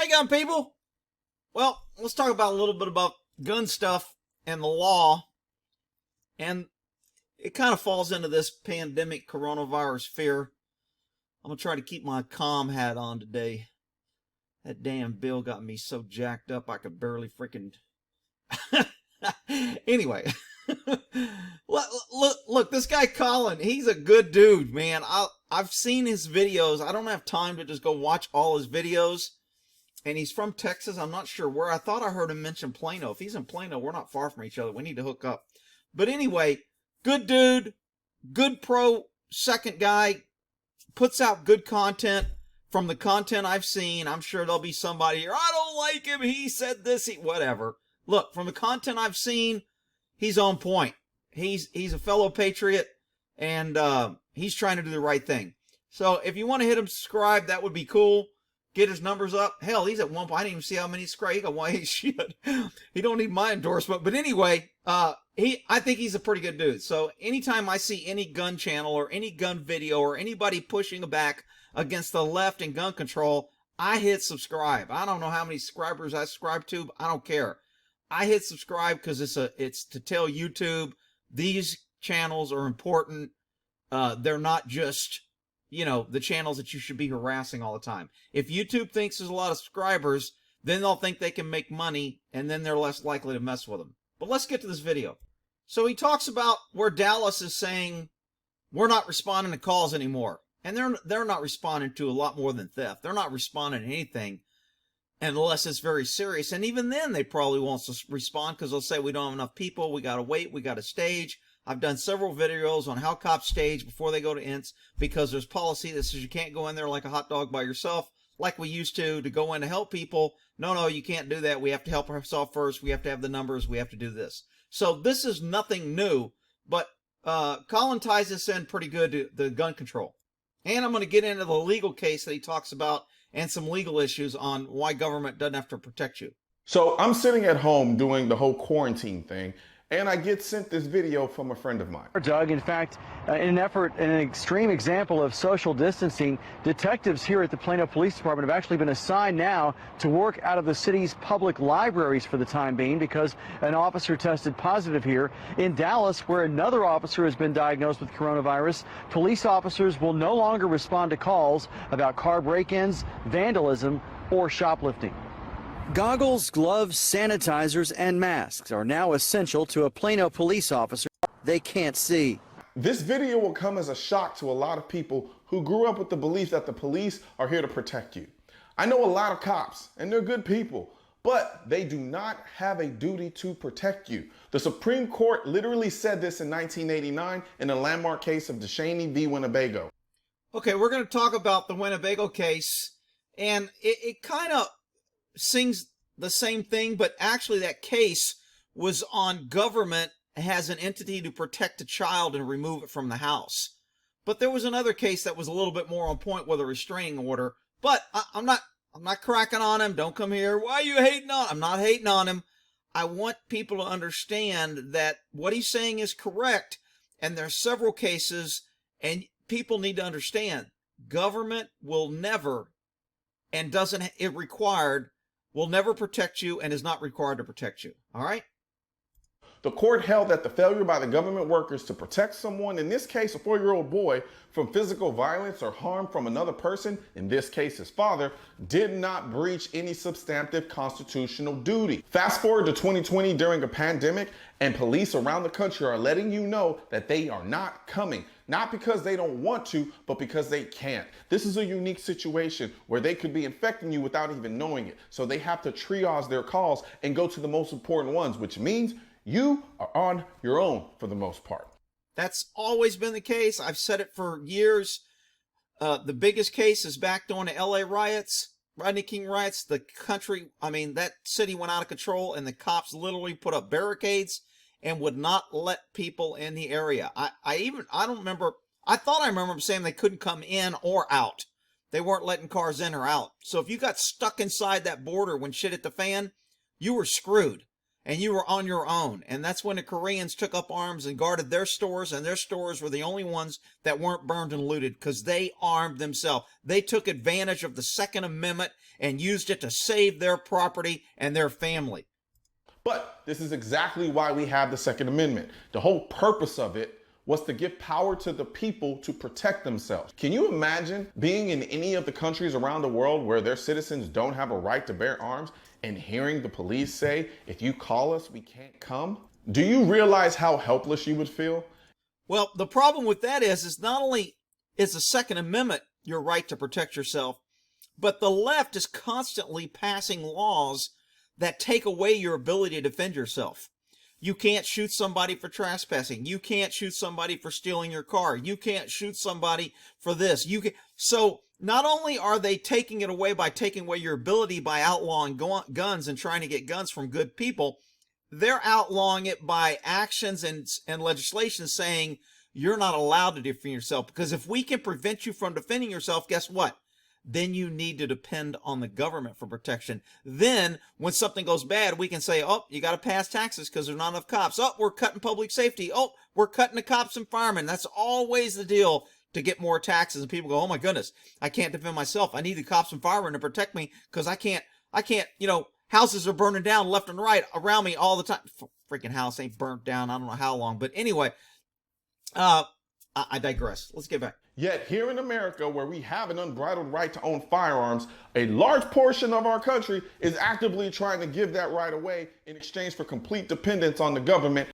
Hey, gun people. Well, let's talk about a little bit about gun stuff and the law. And it kind of falls into this pandemic coronavirus fear. I'm going to try to keep my calm hat on today. That damn bill got me so jacked up I could barely freaking... Anyway. Look, this guy Colin, he's a good dude, man. I've seen his videos. I don't have time to just go watch all his videos. And he's from Texas. I'm not sure where. I thought I heard him mention Plano. If he's in Plano, we're not far from each other. We need to hook up. But anyway, good dude, good pro second guy, puts out good content. From the content I've seen, I'm sure there'll be somebody here, I don't like him, he said this, whatever. Look, from the content I've seen, he's on point. He's a fellow patriot, and he's trying to do the right thing. So if you want to hit him subscribe, that would be cool. Get his numbers up. Hell, he's at one point. I didn't even see how many subscribers. He got one. Shit. He don't need my endorsement. But anyway, I think he's a pretty good dude. So anytime I see any gun channel or any gun video or anybody pushing back against the left and gun control, I hit subscribe. I don't know how many subscribers I subscribe to, but I don't care. I hit subscribe because it's to tell YouTube these channels are important. They're not just, the channels that you should be harassing all the time. If YouTube thinks there's a lot of subscribers, then they'll think they can make money, and then they're less likely to mess with them. But let's get to this video. So he talks about where Dallas is saying, we're not responding to calls anymore. And they're not responding to a lot more than theft. They're not responding to anything unless it's very serious. And even then, they probably won't respond because they'll say, we don't have enough people, we got to wait, we got to stage. I've done several videos on how cops stage before they go to ints because there's policy that says you can't go in there like a hot dog by yourself like we used to go in to help people. No, you can't do that. We have to help ourselves first. We have to have the numbers. We have to do this. So this is nothing new, but Colin ties this in pretty good to the gun control. And I'm going to get into the legal case that he talks about and some legal issues on why government doesn't have to protect you. So I'm sitting at home doing the whole quarantine thing, and I get sent this video from a friend of mine. Doug, in fact, in an extreme example of social distancing, detectives here at the Plano Police Department have actually been assigned now to work out of the city's public libraries for the time being because an officer tested positive here. In Dallas, where another officer has been diagnosed with coronavirus, police officers will no longer respond to calls about car break-ins, vandalism, or shoplifting. Goggles, gloves, sanitizers, and masks are now essential to a Plano police officer they can't see. This video will come as a shock to a lot of people who grew up with the belief that the police are here to protect you. I know a lot of cops, and they're good people, but they do not have a duty to protect you. The Supreme Court literally said this in 1989 in the landmark case of Deshaney v. Winnebago. Okay, we're going to talk about the Winnebago case, and it kind of sings the same thing, but actually that case was on government has an entity to protect a child and remove it from the house. But there was another case that was a little bit more on point with a restraining order. But I'm not cracking on him. Don't come here. Why are you hating on him? I'm not hating on him. I want people to understand that what he's saying is correct, and there's several cases, and people need to understand government will never and doesn't it required will never protect you and is not required to protect you. All right? The court held that the failure by the government workers to protect someone, in this case a 4-year-old boy, from physical violence or harm from another person, in this case his father, did not breach any substantive constitutional duty. Fast forward to 2020 during a pandemic, and police around the country are letting you know that they are not coming. Not because they don't want to, but because they can't. This is a unique situation where they could be infecting you without even knowing it. So they have to triage their calls and go to the most important ones, which means you are on your own for the most part. That's always been the case. I've said it for years. The biggest case is back during the LA riots, Rodney King riots. The country, that city went out of control, and the cops literally put up barricades and would not let people in the area. I don't remember. I thought I remember saying they couldn't come in or out. They weren't letting cars in or out. So if you got stuck inside that border when shit hit the fan, you were screwed. and you were on your own. And that's when the Koreans took up arms and guarded their stores, and their stores were the only ones that weren't burned and looted because they armed themselves. They took advantage of the Second Amendment and used it to save their property and their family. But this is exactly why we have the Second Amendment. The whole purpose of it was to give power to the people to protect themselves. Can you imagine being in any of the countries around the world where their citizens don't have a right to bear arms and hearing the police say, if you call us, we can't come? Do you realize how helpless you would feel? Well, the problem with that is not only is the Second Amendment your right to protect yourself, but the left is constantly passing laws that take away your ability to defend yourself. You can't shoot somebody for trespassing. You can't shoot somebody for stealing your car. You can't shoot somebody for this. So not only are they taking it away by taking away your ability by outlawing guns and trying to get guns from good people, they're outlawing it by actions and legislation saying you're not allowed to defend yourself. Because if we can prevent you from defending yourself, guess what? Then you need to depend on the government for protection. Then when something goes bad, we can say, oh, you got to pass taxes because there's not enough cops. Oh, we're cutting public safety. Oh, we're cutting the cops and firemen. That's always the deal to get more taxes. And people go, oh my goodness, I can't defend myself. I need the cops and firemen to protect me because I can't, houses are burning down left and right around me all the time. Freaking house ain't burnt down. I don't know how long. But anyway, I digress. Let's get back. Yet here in America, where we have an unbridled right to own firearms, a large portion of our country is actively trying to give that right away in exchange for complete dependence on the government.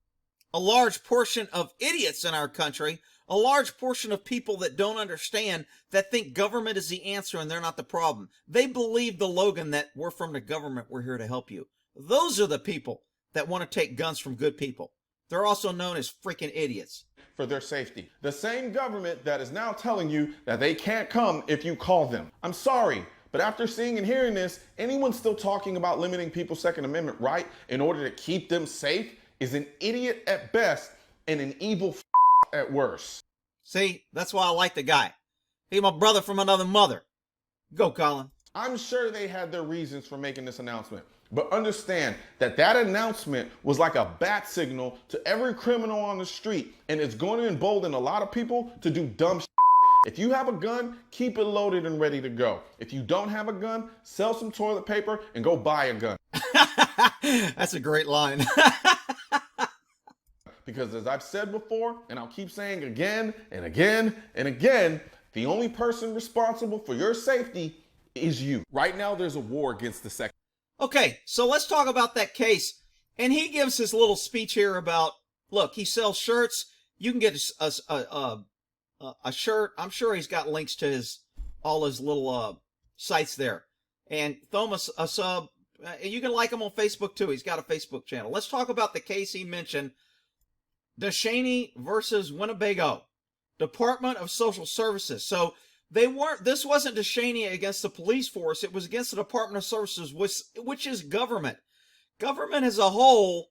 A large portion of idiots in our country, a large portion of people that don't understand, that think government is the answer and they're not the problem. They believe the Logan that we're from the government, we're here to help you. Those are the people that want to take guns from good people. They're also known as freaking idiots. For their safety. The same government that is now telling you that they can't come if you call them. I'm sorry, but after seeing and hearing this, anyone still talking about limiting people's Second Amendment right in order to keep them safe is an idiot at best and an evil at worst. See, that's why I like the guy. He's my brother from another mother. Go, Colin. I'm sure they had their reasons for making this announcement, but understand that that announcement was like a bat signal to every criminal on the street, and it's going to embolden a lot of people to do dumb shit. If you have a gun, keep it loaded and ready to go. If you don't have a gun, sell some toilet paper and go buy a gun. That's a great line. Because as I've said before, and I'll keep saying again and again and again, the only person responsible for your safety is you. Right now, there's a war against the Second. Okay, so let's talk about that case. And he gives his little speech here about, look, he sells shirts. You can get a shirt. I'm sure he's got links to all his little sites there. And throw him a sub. You can like him on Facebook too. He's got a Facebook channel. Let's talk about the case he mentioned. Deshaney versus Winnebago. Department of Social Services. So this wasn't Deshaney against the police force. It was against the Department of Services, which is government. Government as a whole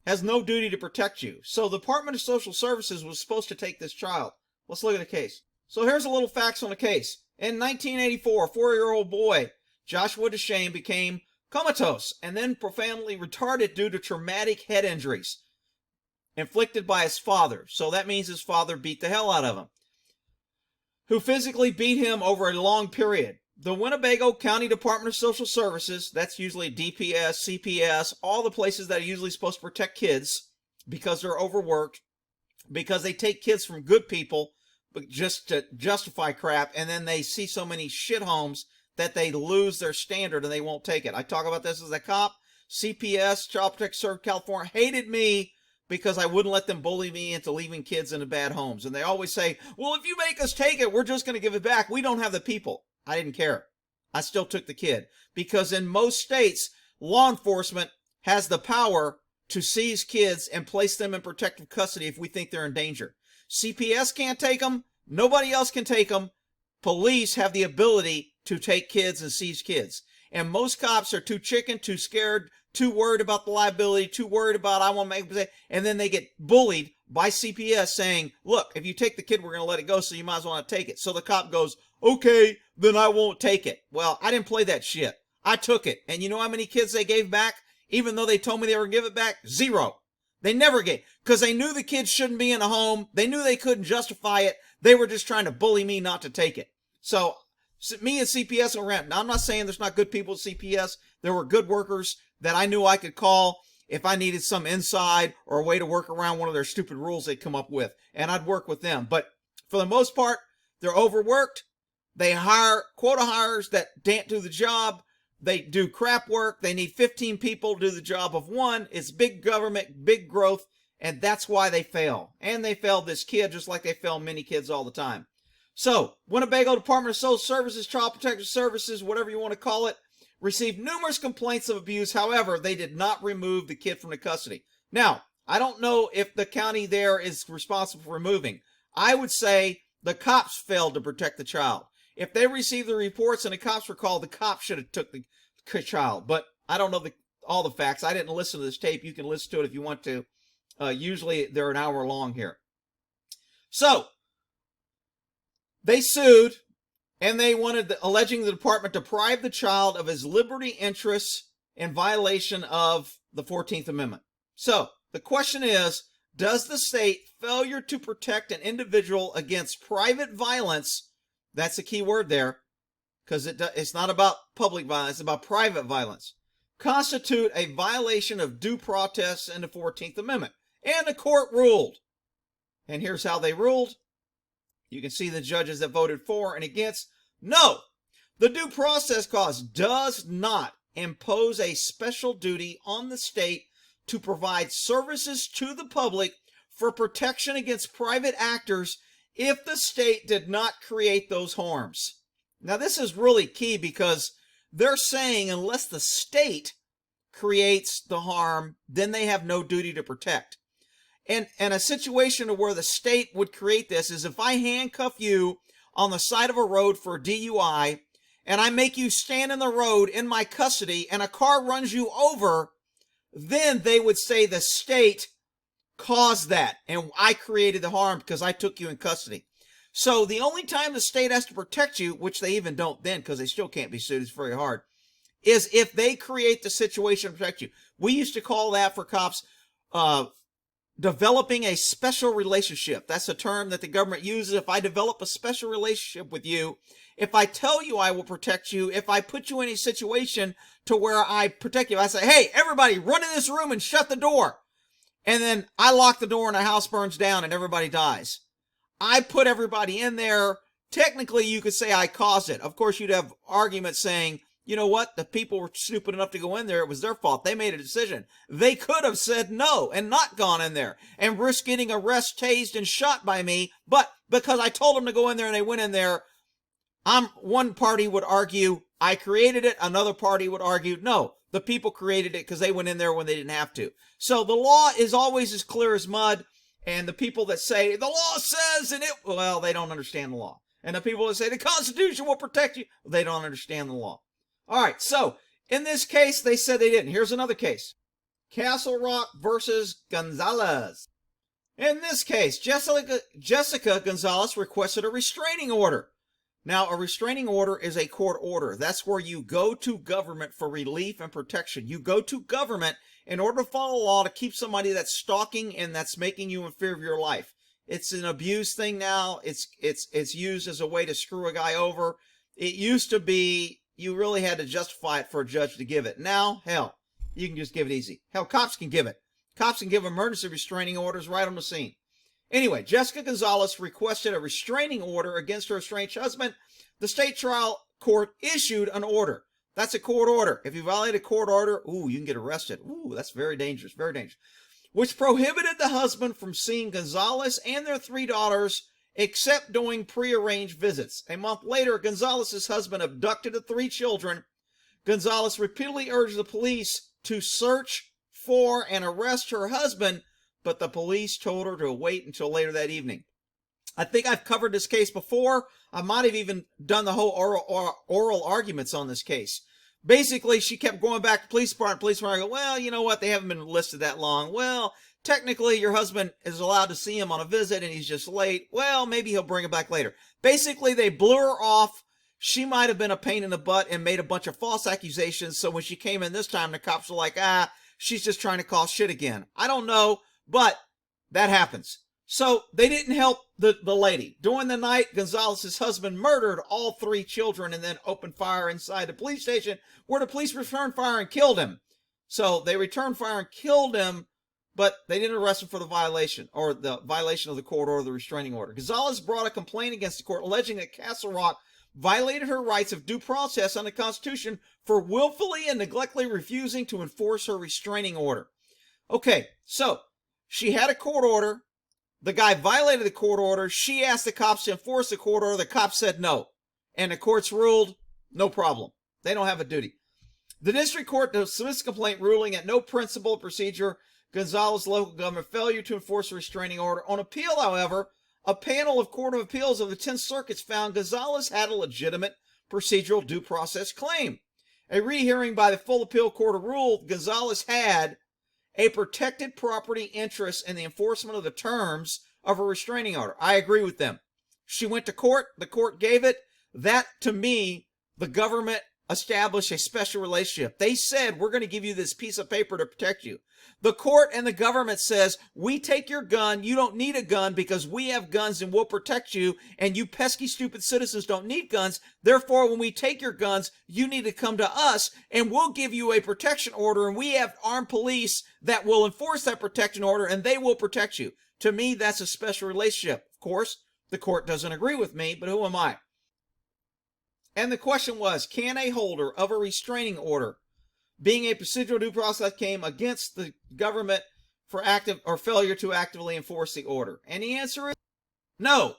has no duty to protect you. So the Department of Social Services was supposed to take this child. Let's look at the case. So here's a little facts on the case. In 1984, a 4-year-old boy, Joshua Deshaney, became comatose and then profoundly retarded due to traumatic head injuries inflicted by his father. So that means his father beat the hell out of him, who physically beat him over a long period. The Winnebago County Department of Social Services, that's usually DPS, CPS, all the places that are usually supposed to protect kids because they're overworked, because they take kids from good people but just to justify crap, and then they see so many shit homes that they lose their standard and they won't take it. I talk about this as a cop. CPS, Child Protective Service California, hated me because I wouldn't let them bully me into leaving kids in the bad homes. And they always say, well, if you make us take it, we're just going to give it back. We don't have the people. I didn't care. I still took the kid. Because in most states, law enforcement has the power to seize kids and place them in protective custody if we think they're in danger. CPS can't take them. Nobody else can take them. Police have the ability to take kids and seize kids. And most cops are too chicken, too scared, too worried about the liability, too worried about I want to make a mistake, and then they get bullied by CPS saying, look, if you take the kid, we're going to let it go, so you might as well not take it. So the cop goes, okay, then I won't take it. Well, I didn't play that shit. I took it. And you know how many kids they gave back? even though they told me they were going to give it back? Zero. They never gave, because they knew the kids shouldn't be in a home. They knew they couldn't justify it. They were just trying to bully me not to take it. So me and CPS will rent. Now, I'm not saying there's not good people at CPS. There were good workers that I knew I could call if I needed some inside or a way to work around one of their stupid rules they come up with, and I'd work with them. But for the most part, they're overworked. They hire quota hires that can't do the job. They do crap work. They need 15 people to do the job of one. It's big government, big growth, and that's why they fail. And they failed this kid just like they fail many kids all the time. So, Winnebago Department of Social Services, Child Protective Services, whatever you want to call it, received numerous complaints of abuse. However, they did not remove the kid from the custody. Now, I don't know if the county there is responsible for removing. I would say the cops failed to protect the child. If they received the reports and the cops were called, the cops should have took the child. But I don't know all the facts. I didn't listen to this tape. You can listen to it if you want to. Usually they're an hour long here. So, they sued, and they wanted, alleging the department deprived the child of his liberty interests in violation of the 14th Amendment. So, the question is, does the state failure to protect an individual against private violence, that's a key word there, because it's not about public violence, it's about private violence, constitute a violation of due process in the 14th Amendment? And the court ruled. And here's how they ruled. You can see the judges that voted for and against. No, the due process clause does not impose a special duty on the state to provide services to the public for protection against private actors if the state did not create those harms. Now, this is really key because they're saying unless the state creates the harm, then they have no duty to protect. And a situation where the state would create this is if I handcuff you on the side of a road for a DUI and I make you stand in the road in my custody and a car runs you over, then they would say the state caused that and I created the harm because I took you in custody. So the only time the state has to protect you, which they even don't then because they still can't be sued, it's very hard, is if they create the situation to protect you. We used to call that for cops developing a special relationship. That's a term that the government uses. If I develop a special relationship with you, if I tell you I will protect you, if I put you in a situation to where I protect you, I say, hey, everybody run in this room and shut the door. And then I lock the door and the house burns down and everybody dies. I put everybody in there. Technically, you could say I caused it. Of course, you'd have arguments saying, you know what? The people were stupid enough to go in there. It was their fault. They made a decision. They could have said no and not gone in there and risked getting arrested, tased, and shot by me. But because I told them to go in there and they went in there, one party would argue I created it. Another party would argue, no, the people created it because they went in there when they didn't have to. So the law is always as clear as mud. And the people that say the law says well, they don't understand the law. And the people that say the Constitution will protect you, they don't understand the law. All right, so in this case, they said they didn't. Here's another case. Castle Rock versus Gonzalez. In this case, Jessica Gonzalez requested a restraining order. Now, a restraining order is a court order. That's where you go to government for relief and protection. You go to government in order to follow law to keep somebody that's stalking and that's making you in fear of your life. It's an abuse thing now. It's used as a way to screw a guy over. It used to be you really had to justify it for a judge to give it. Now, hell, you can just give it easy. Hell, cops can give it. Cops can give emergency restraining orders right on the scene. Anyway, Jessica Gonzalez requested a restraining order against her estranged husband. The state trial court issued an order. That's a court order. If you violate a court order, you can get arrested. That's very dangerous, very dangerous. Which prohibited the husband from seeing Gonzalez and their 3 daughters except during prearranged visits. A month later, Gonzalez's husband abducted the 3 children. Gonzalez repeatedly urged the police to search for and arrest her husband, but the police told her to wait until later that evening. I think I've covered this case before. I might have even done the whole oral arguments on this case. Basically, she kept going back to police department. I go, well, you know what? They haven't been listed that long. Well, technically, your husband is allowed to see him on a visit and he's just late. Well, maybe he'll bring it back later. Basically, they blew her off. she might have been a pain in the butt and made a bunch of false accusations. So when she came in this time, the cops were like, she's just trying to cause shit again. I don't know, but that happens. So they didn't help the lady. During the night, Gonzalez's husband murdered all 3 children and then opened fire inside the police station, where the police returned fire and killed him. So they returned fire and killed him, but they didn't arrest him for the violation of the court order, the restraining order. Gonzalez brought a complaint against the court alleging that Castle Rock violated her rights of due process under the Constitution for willfully and neglectfully refusing to enforce her restraining order. Okay, so she had a court order. The guy violated the court order. She asked the cops to enforce the court order. The cops said no. And the courts ruled, no problem. They don't have a duty. The district court dismissed the complaint, ruling at no principle or procedure Gonzalez's local government failure to enforce a restraining order. On appeal, however, a panel of Court of Appeals of the 10 circuits found Gonzalez had a legitimate procedural due process claim. A rehearing by the full appeal court ruled Gonzalez had a protected property interest in the enforcement of the terms of a restraining order. I agree with them. She went to court. The court gave it. That, to me, the government established a special relationship. They said, we're going to give you this piece of paper to protect you. The court and the government says, we take your gun. You don't need a gun because we have guns and we'll protect you. And you pesky, stupid citizens don't need guns. Therefore, when we take your guns, you need to come to us and we'll give you a protection order. And we have armed police that will enforce that protection order and they will protect you. To me, that's a special relationship. Of course, the court doesn't agree with me, but who am I? And the question was, can a holder of a restraining order, being a procedural due process claim against the government for active or failure to actively enforce the order? And the answer is no.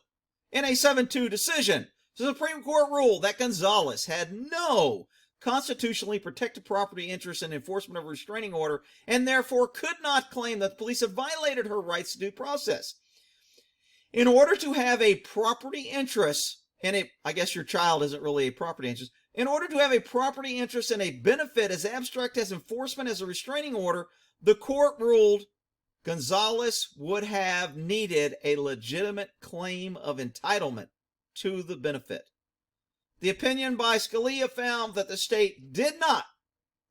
In a 7-2 decision, the Supreme Court ruled that Gonzalez had no constitutionally protected property interest in enforcement of a restraining order and therefore could not claim that the police had violated her rights to due process. In order to have a property interest, and I guess your child isn't really a property interest. In order to have a property interest in a benefit as abstract as enforcement as a restraining order, the court ruled Gonzalez would have needed a legitimate claim of entitlement to the benefit. The opinion by Scalia found that the state did not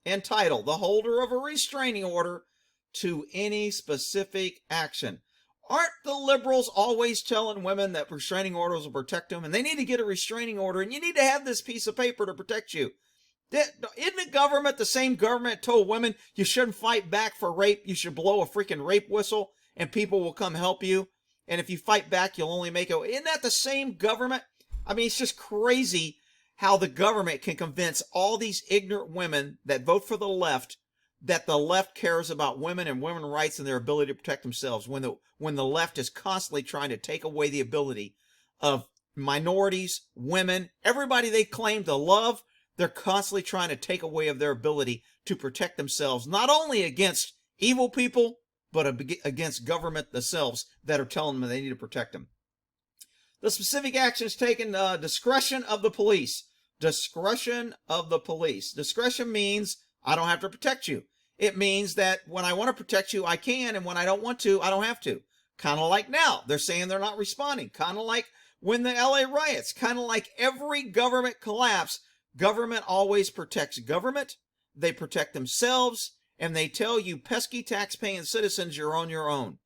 entitle the holder of a restraining order to any specific action. Aren't the liberals always telling women that restraining orders will protect them? And they need to get a restraining order, and you need to have this piece of paper to protect you. Isn't the government the same government told women you shouldn't fight back for rape? You should blow a freaking rape whistle, and people will come help you. And if you fight back, you'll only make it. Isn't that the same government? I mean, it's just crazy how the government can convince all these ignorant women that vote for the left that the left cares about women and women's rights and their ability to protect themselves when the left is constantly trying to take away the ability of minorities, women, everybody they claim to love. They're constantly trying to take away of their ability to protect themselves, not only against evil people, but against government themselves that are telling them they need to protect them. The specific actions taken, discretion of the police. Discretion of the police. Discretion means I don't have to protect you. It means that when I want to protect you, I can, and when I don't want to, I don't have to. Kind of like now. They're saying they're not responding. Kind of like when the LA riots. Kind of like every government collapse. Government always protects government. They protect themselves, and they tell you pesky tax-paying citizens you're on your own.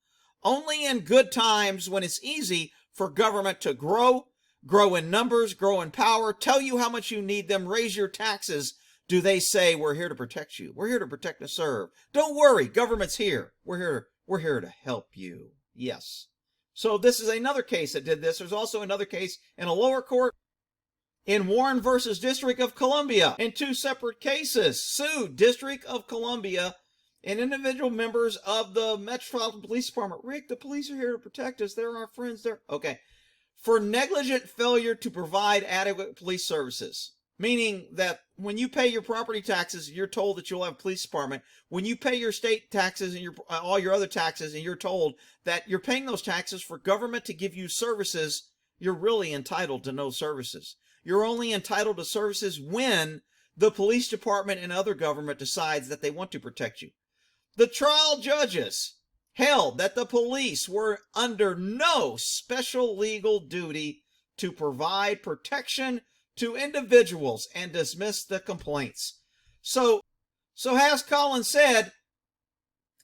Only in good times when it's easy for government to grow in numbers, grow in power, tell you how much you need them, raise your taxes, do they say, we're here to protect you. We're here to protect and serve. Don't worry, government's here. We're here to help you. Yes. So this is another case that did this. There's also another case in a lower court in Warren versus District of Columbia. In 2 separate cases, sued District of Columbia and individual members of the Metropolitan Police Department. Rick, the police are here to protect us. They're our friends. Okay. For negligent failure to provide adequate police services. Meaning that when you pay your property taxes, you're told that you'll have a police department. When you pay your state taxes and all your other taxes, and you're told that you're paying those taxes for government to give you services, you're really entitled to no services. You're only entitled to services when the police department and other government decides that they want to protect you. The trial judges held that the police were under no special legal duty to provide protection to individuals and dismiss the complaints. So as Colin said,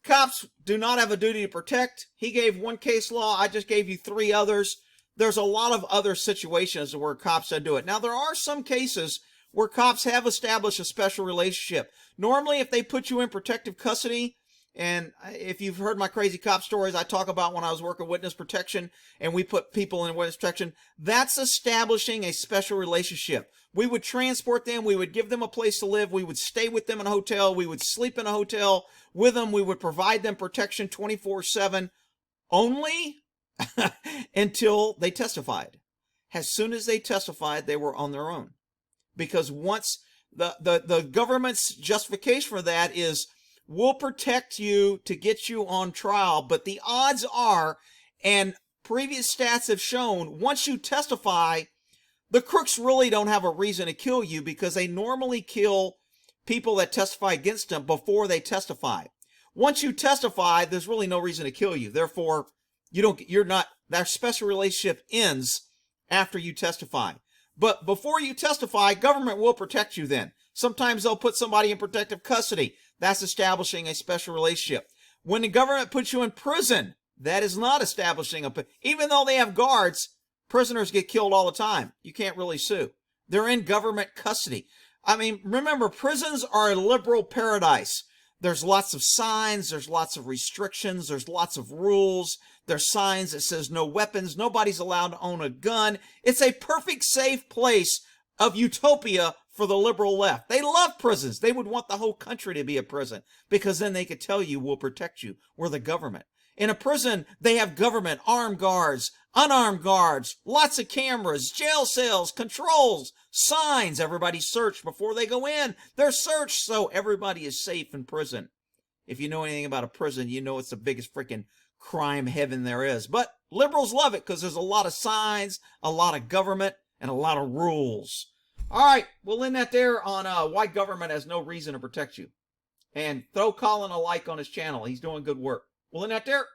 cops do not have a duty to protect. He gave one case law. I just gave you 3 others. There's a lot of other situations where cops don't do it. Now, there are some cases where cops have established a special relationship. Normally, if they put you in protective custody, and if you've heard my crazy cop stories, I talk about when I was working witness protection and we put people in witness protection, that's establishing a special relationship. We would transport them. We would give them a place to live. We would stay with them in a hotel. We would sleep in a hotel with them. We would provide them protection 24/7 only until they testified. As soon as they testified, they were on their own. Because once the government's justification for that is, we'll protect you to get you on trial, but the odds are, and previous stats have shown, once you testify, the crooks really don't have a reason to kill you because they normally kill people that testify against them before they testify. Once you testify, there's really no reason to kill you. Therefore, that special relationship ends after you testify. But before you testify, government will protect you then. Sometimes they'll put somebody in protective custody. That's establishing a special relationship. When the government puts you in prison, that is not establishing even though they have guards, prisoners get killed all the time. You can't really sue. They're in government custody. I mean, remember, prisons are a liberal paradise. There's lots of signs, there's lots of restrictions, there's lots of rules. There's signs that says no weapons, nobody's allowed to own a gun. It's a perfect safe place of utopia for the liberal left. They love prisons. They would want the whole country to be a prison because then they could tell you, we'll protect you. We're the government. In a prison, they have government, armed guards, unarmed guards, lots of cameras, jail cells, controls, signs. Everybody's searched before they go in. They're searched so everybody is safe in prison. If you know anything about a prison, you know it's the biggest freaking crime heaven there is. But liberals love it because there's a lot of signs, a lot of government, and a lot of rules. All right, we'll end that there on why government has no reason to protect you. And throw Colin a like on his channel. He's doing good work. We'll end that there.